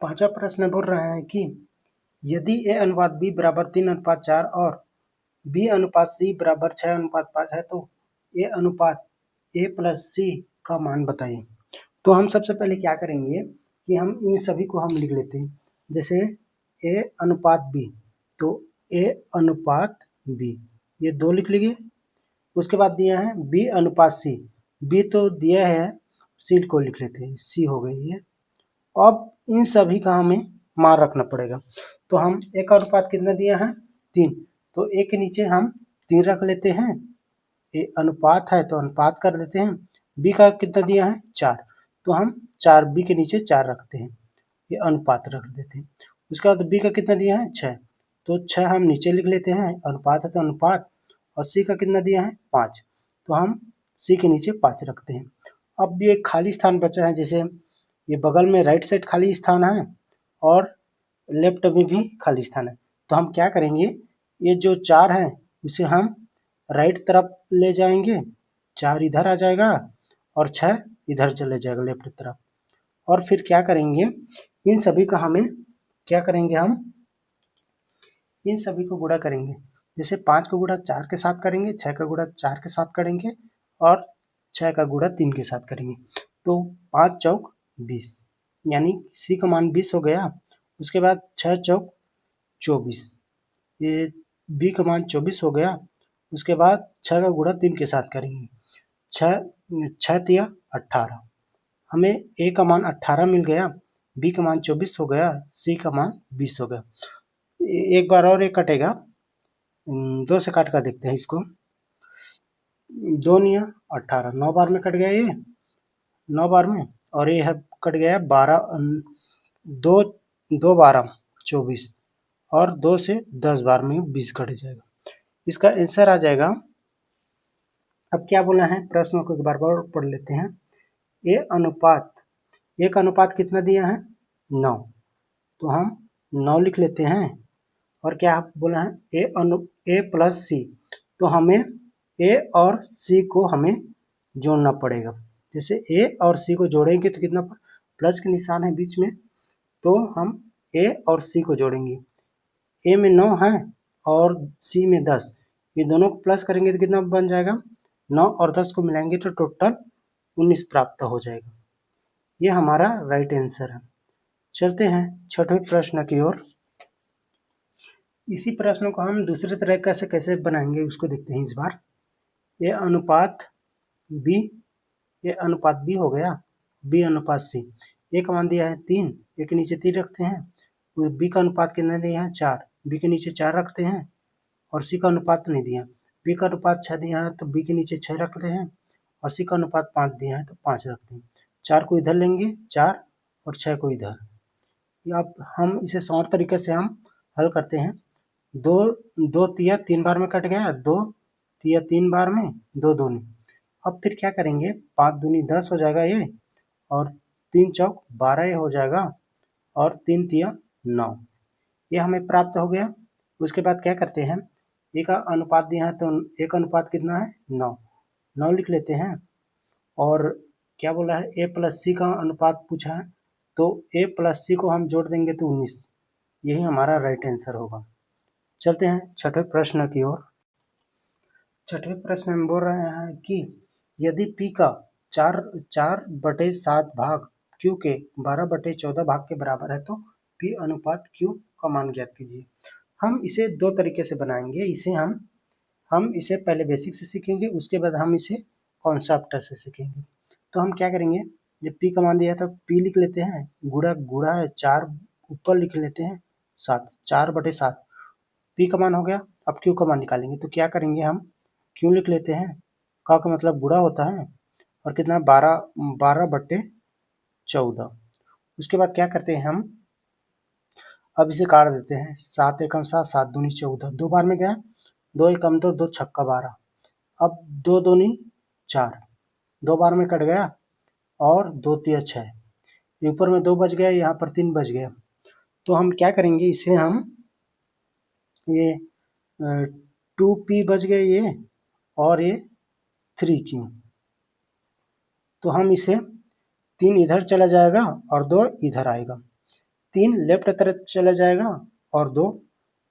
पांचवा प्रश्न बोल रहा है कि यदि a अनुपात b बराबर 3:4 और b अनुपात c बराबर 6:5 है तो a अनुपात a प्लस c का मान बताइए। तो हम सबसे पहले क्या करेंगे कि हम इन सभी को हम लिख लेते हैं। जैसे a अनुपात b, तो a अनुपात b ये 2 लिख लीजिए। उसके बाद दिया है b अनुपात c, b तो दिया है, c को लिख लेते हैं, c हो गई ये। अब इन सभी का हमें मान रखना पड़ेगा। तो हम a का अनुपात कितना दिया है 3, तो a के नीचे हम 3 रख लेते हैं। a अनुपात है तो अनुपात कर लेते हैं। b का कितना दिया है 4, तो हम 4 b के नीचे 4 रखते हैं, ये अनुपात रख देते हैं। उसके बाद b का कितना दिया है 6, तो 6 हम नीचे लिख लेते हैं, अनुपात है तो अनुपात। और c का कितना दिया है 5, तो हम c के नीचे 5 रखते हैं। अब ये खाली स्थान बचा है, जैसे ये बगल में राइट साइड खाली स्थान है और लेफ्ट में भी खाली स्थान है। तो हम क्या करेंगे, ये जो 4 है उसे हम राइट तरफ ले जाएंगे, 4 इधर आ जाएगा और 6 इधर चले जाएगा लेफ्ट तरफ। और फिर क्या करेंगे, इन सभी का हमें क्या करेंगे, हम इन सभी को गुणा करेंगे। जैसे 5 का गुणा 4 के साथ करेंगे, 6 का गुणा 4 के साथ करेंगे और 6 का गुणा 3 के साथ करेंगे। तो 5 चौक 20, यानी सी का मान 20 हो गया। उसके बाद 6 चौक 24, ये बी का मान 24 हो गया। उसके बाद 6 का गुणा 3 के साथ करेंगे, 6 तिया 18, हमें ए का मान 18 मिल गया, बी का मान 24 हो गया, सी का मान 20 हो गया। एक बार और एक कटेगा, 2 से काट कर देखते हैं इसको। 2 निया 18, 9 बार में कट गया ये, 9 बार में। और ये है कट गया 12, 2 2 12 24, और 2 से 10 बार में 20 कट जाएगा। इसका आंसर आ जाएगा। अब क्या बोला है, प्रश्नों को एक बार और पढ़ लेते हैं। ए अनुपात, ए का अनुपात कितना दिया है 9, तो हम 9 लिख लेते हैं। और क्या बोला है ए प्लस सी, तो हमें ए और सी को हमें जोड़ना पड़ेगा। जैसे ए और सी को जोड़ेंगे तो कितना, प्लस के निशान है बीच में, तो हम ए और सी को जोड़ेंगे। ए में 9 है और सी में 10, ये दोनों को प्लस करेंगे तो कितना बन जाएगा, 9 और 10 को मिलाएंगे तो टोटल 19 प्राप्त हो जाएगा। ये हमारा राइट आंसर है। चलते हैं छठवें प्रश्न की ओर। इसी प्रश्न को हम दूसरे तरीके से कैसे बनाएंगे उसको देखते हैं इस बार। ए अनुपात बी, ए अनुपात बी हो गया, बी अनुपात सी। ए का मान दिया है 3, ए के नीचे 3 रखते हैं। बी का अनुपात कितना दिया है 4, बी के नीचे 4 रखते हैं। और सी का अनुपात नहीं दिया, बी का अनुपात 6 दिया है तो बी के नीचे 6 रखते हैं। और सी का अनुपात 5 दिया है तो 5 रखते हैं। 4 को इधर लेंगे 4, और 6 को इधर। अब हम इसे शॉर्ट तरीके से हम हल करते हैं। 2 2 तिया 3 बार में कट गया, 2 तिया 3 बार में, 2 दूनी। अब फिर क्या करेंगे, 5 दूनी 10 हो जाएगा ये, और 3 चौक 12 ये हो जाएगा, और 3 तिया 9, ये हमें प्राप्त हो गया। उसके बाद क्या करते हैं, ए का अनुपात दिया है तो ए का अनुपात कितना है 9, 9 लिख लेते हैं। और क्या बोला है, ए प्लस सी का अनुपात पूछा है, तो ए प्लस सी को हम जोड़ देंगे तो 19, यही हमारा राइट आंसर होगा। चलते हैं छठवें प्रश्न की ओर। छठवें प्रश्न में बोल रहे हैं कि यदि P का 4/7 भाग Q के 12/14 भाग के बराबर है तो P अनुपात Q का मान ज्ञात कीजिए। हम इसे 2 तरीके से बनाएंगे। इसे हम इसे पहले बेसिक से सीखेंगे, उसके बाद हम इसे कॉन्सेप्ट से सीखेंगे। तो हम क्या करेंगे, जब P का मान दिया था P लिख लेते हैं, गुणा है 4 ऊपर लिख लेते हैं 7, 4/7 P का मान हो गया। अब Q का मान निकालेंगे तो क्या करेंगे, हम Q लिख लेते हैं, का मतलब गुणा होता है, और कितना 12/14। उसके बाद क्या करते हैं, हम अब इसे काट देते हैं, 7 एकम 7, 7 दूनी 14, 2 बार में गया, 2 एकम 2, 2 छक्का 12। अब 2 दूनी 4, 2 बार में कट गया, और 2 तिया 6, ऊपर में 2 बच गया, यहाँ पर 3 बच गया। तो हम क्या करेंगे, इसे हम ये 2P बच गए ये, और ये 3Q। तो हम इसे 3 इधर चला जाएगा और 2 इधर आएगा। 3 लेफ्ट तरफ चला जाएगा और 2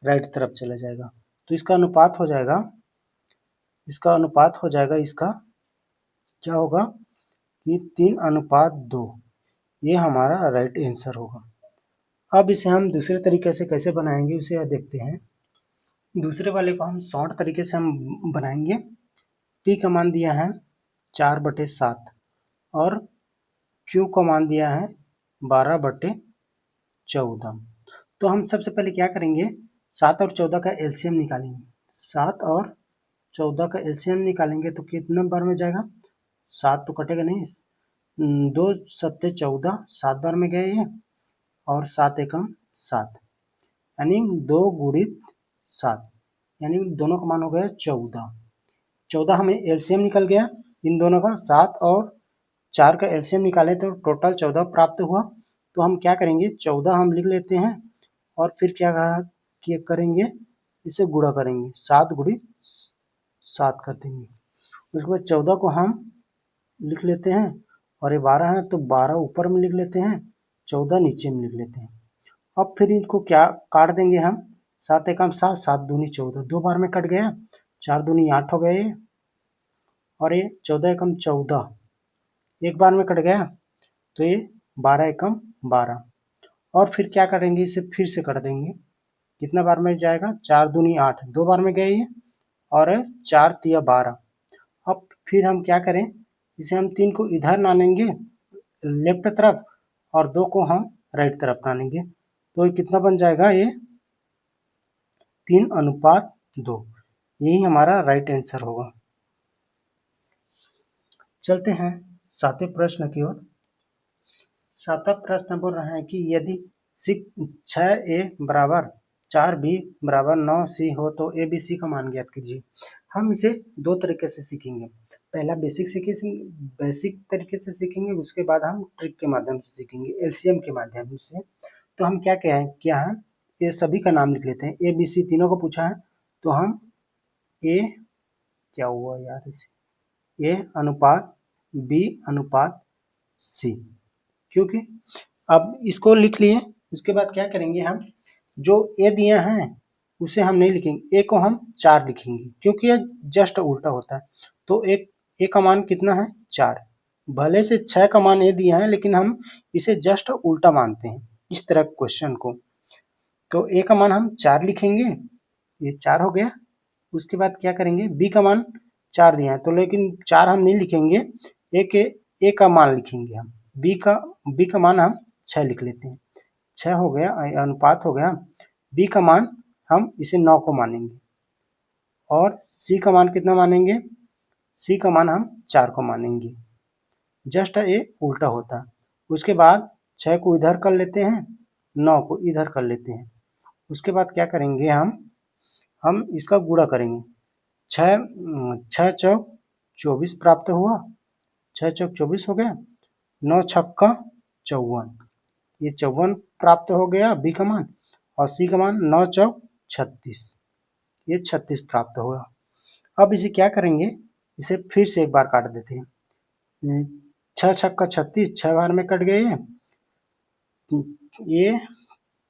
राइट तरफ चला जाएगा। तो इसका अनुपात हो जाएगा, इसका क्या होगा कि 3:2। ये हमारा राइट आंसर होगा। अब इसे हम दूसरे तरीके से कैसे बनाएंगे उसे देखते हैं। दूसरे वाले को हम शॉर्ट तरीके से हम बनाएंगे। पी का मान दिया है 4/7 और क्यू का मान दिया है 12/14। तो हम सबसे पहले क्या करेंगे, 7 और 14 का एलसीएम निकालेंगे। 7 और 14 का एलसीएम निकालेंगे तो कितना बार में जाएगा, 7 तो कटेगा नहीं, 2 7 14, 7 बार में गए ये, और 7 एकम 7, यानी 2 गुणित 7, यानी दोनों का मान हो गया 14। 14 हमें एलसीएम निकल गया इन दोनों का, 7 और 4 का एलसीएम निकाले तो टोटल 14 प्राप्त हुआ। तो हम क्या करेंगे, 14 हम लिख लेते हैं और फिर क्या करेंगे, इसे गुणा करेंगे, 7 गुणित 7 कर देंगे। उसके बाद 14 को हम लिख लेते हैं और ये 12 है तो 12 ऊपर में लिख लेते हैं, 14 नीचे में लिख लेते हैं। अब फिर इनको क्या काट देंगे हम, 7 एकम 7, 7 दूनी 14, 2 बार में कट गया, 4 दूनी 8 हो गए, और ये 14 एकम 14 एक बार में कट गया, तो ये 12 एकम 12। और फिर क्या करेंगे, इसे फिर से कर देंगे, कितना बार में जाएगा, 4 दूनी 8, 2 बार में गए ये, और 4 तिया 12। अब फिर हम क्या करें, इसे हम 3 को इधर नानेंगे लेफ्ट तरफ और 2 को हम राइट तरफ नानेंगे, तो ये कितना बन जाएगा, ये 3:2। यही हमारा राइट आंसर होगा। चलते हैं 7वें प्रश्न की ओर। 7वां प्रश्न बोल रहा है कि यदि 6a बराबर 4b बराबर 9c हो तो abc का मान ज्ञात कीजिए। हम इसे दो तरीके से सीखेंगे, पहला बेसिक तरीके से सीखेंगे, उसके बाद हम ट्रिक के माध्यम से सीखेंगे, एलसीएम के माध्यम से। तो हम क्या है, ये सभी का नाम लिख लेते हैं, ए बी सी तीनों को पूछा है, तो हम ए क्या हुआ यार, ए अनुपात बी अनुपात सी, क्योंकि अब इसको लिख लिए, उसके बाद क्या करेंगे, हम जो ए दिया है उसे हम नहीं लिखेंगे, ए को हम 4 लिखेंगे, क्योंकि ये जस्ट उल्टा होता है। तो एक ए का मान कितना है 4, भले से 6 का मान ए दिया है लेकिन हम इसे जस्ट उल्टा मानते हैं इस तरह क्वेश्चन को। तो ए का मान हम 4 लिखेंगे, ये 4 हो गया। उसके बाद क्या करेंगे, बी का मान 4 दिया है तो लेकिन 4 हम नहीं लिखेंगे, ए का मान लिखेंगे हम, बी का मान हम 6 लिख लेते हैं, 6 हो गया, अनुपात हो गया। बी का मान हम इसे 9 को मानेंगे, और सी का मान कितना मानेंगे, सी का मान हम 4 को मानेंगे, जस्ट ए उल्टा होता। उसके बाद 6 को इधर कर लेते हैं, 9 को इधर कर लेते हैं। उसके बाद क्या करेंगे, हम इसका गुणा करेंगे, 6 चौक 24 प्राप्त हुआ, 6 चौक 24 हो गया, 9 छक्का 54, ये 54 प्राप्त हो गया बी का मान, और सी का मान 9 चौक 36, ये 36 प्राप्त हुआ। अब इसे क्या करेंगे, इसे फिर से एक बार काट देते हैं, 6 छक्का 36, 6 बार में कट गए, ये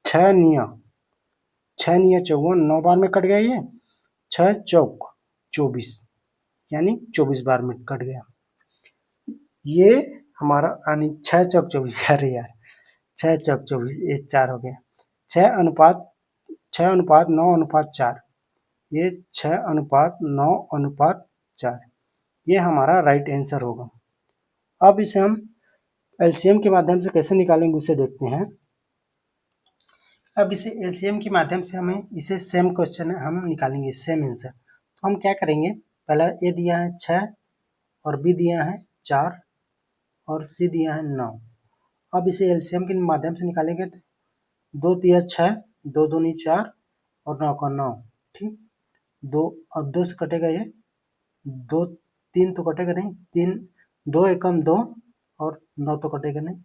6 निया 54, 9 बार में कट गया, ये 6 चौक 24, यानी 24 बार में कट गया। ये हमारा यानी 6 चौक 24, अरे यार 6 चौक 24, ये 4 हो गया, 6 अनुपात 9:4, ये 6:9:4, ये हमारा राइट आंसर होगा। अब इसे हम एलसीएम के माध्यम से कैसे निकालेंगे उसे देखते हैं। अब इसे एलसीएम के माध्यम से हमें इसे सेम क्वेश्चन हम निकालेंगे, सेम आंसर। तो हम क्या करेंगे, पहला ए दिया है 6 और बी दिया है 4 और सी दिया है 9। अब इसे एलसीएम के माध्यम से निकालेंगे, तो 2 तिया 6, 2 दूनी 4 और 9 का 9, ठीक, 2 अब 2 से कटेगा, ये 2 3 तो कटेगा नहीं, 3 2 एकम 2 और 9 तो कटेगा नहीं,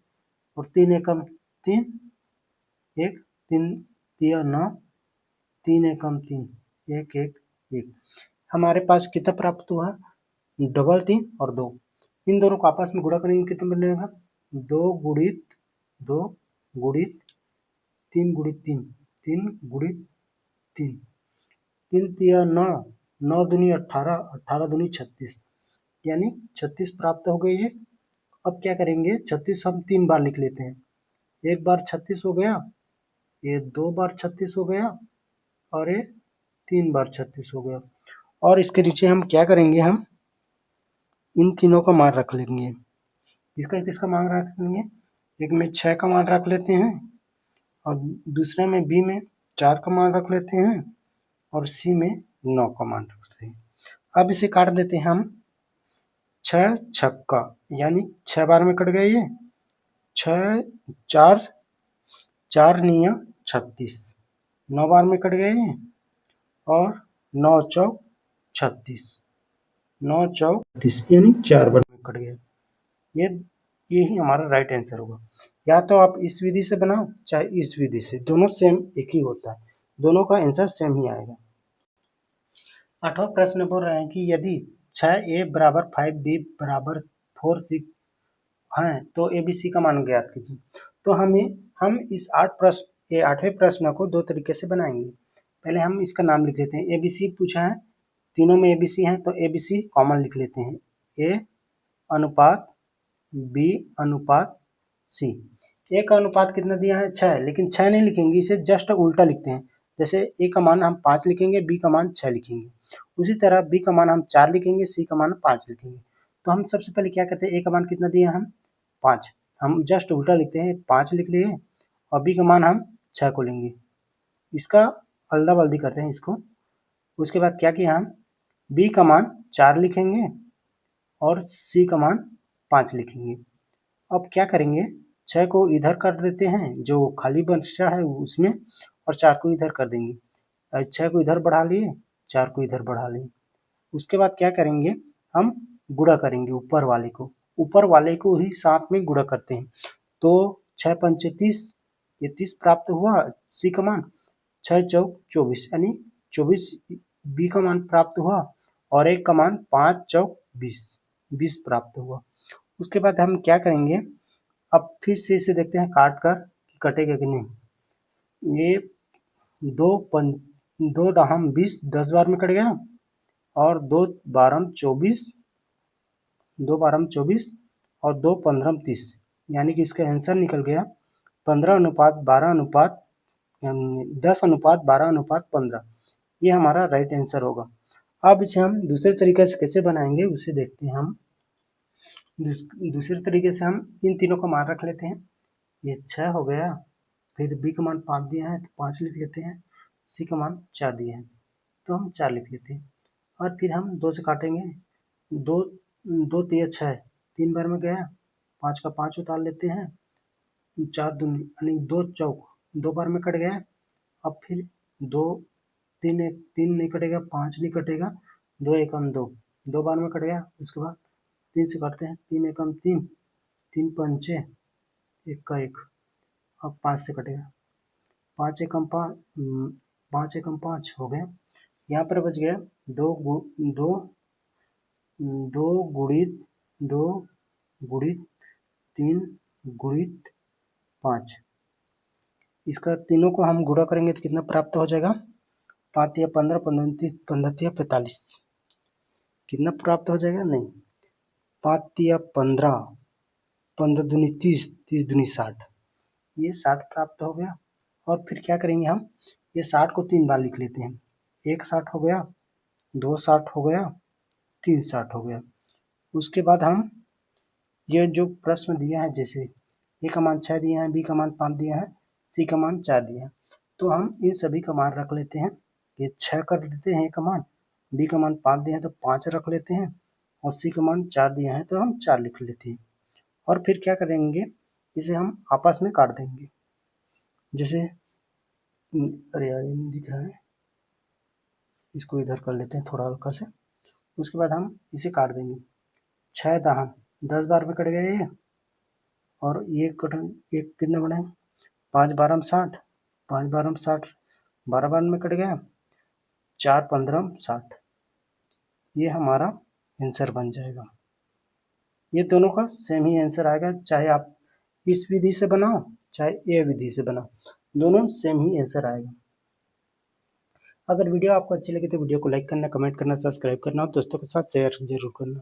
और 3 एकम 3, 1 3 तिया 9, 3 एकम 3, 1 1 1। हमारे पास कितना प्राप्त हुआ, डबल 3 और 2, इन दोनों को आपस में गुणा करेंगे, कितना बनेगा, 2 गुणित 2 गुणित 3 गुणित 3, 3 गुणित 3, 3 तिया 9, 9 दूनी 18, 18 दूनी 36, यानी 36 प्राप्त हो गई है। अब क्या करेंगे, 36 हम 3 बार लिख लेते हैं। एक बार 36 हो गया, ये 2 बार 36 हो गया, और ये 3 बार 36 हो गया। और इसके नीचे हम क्या करेंगे, हम इन तीनों का मान रख लेंगे। इसका किसका मान रख लेंगे, एक में 6 का मान रख लेते हैं, और दूसरे में बी में 4 का मान रख लेते हैं, और सी में 9 का मान रखते हैं। अब इसे काट देते हैं हम। 6 छक्का, यानी 6 बार में कट गए ये। 6 4, 4 निया 36, 9 बार में कट गए ये, और 9 चौक 36, 9 चौक 36, यानी 4 बार में कट गया। यही हमारा राइट आंसर होगा। या तो आप इस विधि से बनाओ, चाहे इस विधि से, दोनों सेम एक ही होता है, दोनों का आंसर सेम ही आएगा। 8वां प्रश्न बोल रहे हैं कि यदि 6a बराबर 5b बराबर 4c है तो abc का मान ज्ञात कीजिए। तो हम इस 8वें प्रश्न को दो तरीके से बनाएंगे। पहले हम इसका नाम लिख लेते हैं। abc पूछा है, तीनों में abc है, तो abc कॉमन लिख लेते हैं। a अनुपात b अनुपात c। a का अनुपात कितना दिया है, 6, लेकिन 6 नहीं लिखेंगे, इसे जस्ट उल्टा लिखते हैं। जैसे a का मान हम 5 लिखेंगे, b का मान 6 लिखेंगे। उसी तरह b का मान हम 4 लिखेंगे, c का मान 5 लिखेंगे। तो हम सबसे पहले क्या करते हैं, a का मान कितना दिया हम 5, हम जस्ट उल्टा लिखते हैं, 5 लिख लिए, और b का मान हम 6 को लेंगे, इसका अदला बदली करते हैं इसको। उसके बाद क्या किया, हम b का मान 4 लिखेंगे और c का मान 5 लिखेंगे। अब क्या करेंगे, 6 को इधर कर देते हैं, जो खाली बचा है उसमें, और 4 को इधर कर देंगे। 6 को इधर बढ़ा लिए, 4 को इधर बढ़ा लिए। उसके बाद क्या करेंगे, हम गुणा करेंगे ऊपर वाले को ही साथ में गुणा करते हैं। तो 6 पंचे 30, ये 30 प्राप्त हुआ सी का मान, 6 चौक 24, यानी 24 बी का मान प्राप्त हुआ, और एक का मान 5 चौक 20 प्राप्त हुआ। उसके बाद हम क्या करेंगे, अब फिर से इसे देखते हैं काट कर कि कटेगा कि नहीं। ये 2 दहम 20, 10 बार में कट गया, और 2 बारम 24, 2 बारम 24, और 2 पंद्रम 30, यानी कि इसका आंसर निकल गया 15 अनुपात 12 अनुपात 10 अनुपात 12 अनुपात 15। ये हमारा राइट आंसर होगा। अब इसे हम दूसरे तरीके से कैसे बनाएंगे उसे देखते हैं। हम दूसरे तरीके से हम इन तीनों का मान रख लेते हैं। ये 6 हो गया, फिर बी का मान 5 दिया है तो 5 लिख लेते हैं, सी का मान 4 दिया है तो हम 4 लिख लेते हैं, और फिर हम 2 से काटेंगे। 2 2 तिया 6, 3 बार में गया, 5 का 5 उतार लेते हैं, 4 दूनी यानी 2 चौक 2 बार में कट गया। अब फिर 2 3 नहीं कटेगा, 5 नहीं कटेगा, 2 एकम 2 बार में कट गया। उसके बाद 3 से काटते हैं, 3 एकम 3, 3 पंचे 1 का 1, अब 5 से कटेगा, 5 एकम 5, 5 एकम 5 हो गया। यहाँ पर बच गया 2 गुणित 2 गुणित 3 गुणित 5। इसका तीनों को हम गुणा करेंगे तो कितना प्राप्त हो जाएगा, 5 तिया 15, 15 30, 15 तिया 45, कितना प्राप्त हो जाएगा, नहीं 5 तिया 15, 15 दूनी 30, 30 दूनी 60, ये 60 प्राप्त हो गया। और फिर क्या करेंगे, हम ये 60 को 3 बार लिख लेते हैं। 1 60 हो गया, 2 60 हो गया, 3 60 हो गया। उसके बाद हम ये जो प्रश्न दिया है, जैसे ए का मान 6 दिया है, बी का मान 5 दिया है, सी का मान 4 दिया है, तो हम इन सभी का मान रख लेते हैं। ये 6 कर देते हैं ए का मान, बी का मान 5 दिया है तो 5 रख लेते हैं, और सी का मान 4 दिया है तो हम 4 लिख लेते हैं। और फिर क्या करेंगे, इसे हम आपस में काट देंगे। जैसे अरे यार ये नहीं दिख रहा है, इसको इधर कर लेते हैं थोड़ा हल्का से। उसके बाद हम इसे काट देंगे। 6 दहम 10 बार में कट गए ये, और ये एक कितना बना है, 5 12 60, 5 12 60, 12 बार में कट गया, 4 15 60, ये हमारा आंसर बन जाएगा। ये दोनों का सेम ही आंसर आएगा, चाहे आप इस विधि से बनाओ चाहे ये विधि से बनाओ, दोनों सेम ही आंसर आएगा। अगर वीडियो आपको अच्छी लगी तो वीडियो को लाइक करना, कमेंट करना, सब्सक्राइब करना और दोस्तों के साथ शेयर जरूर करना।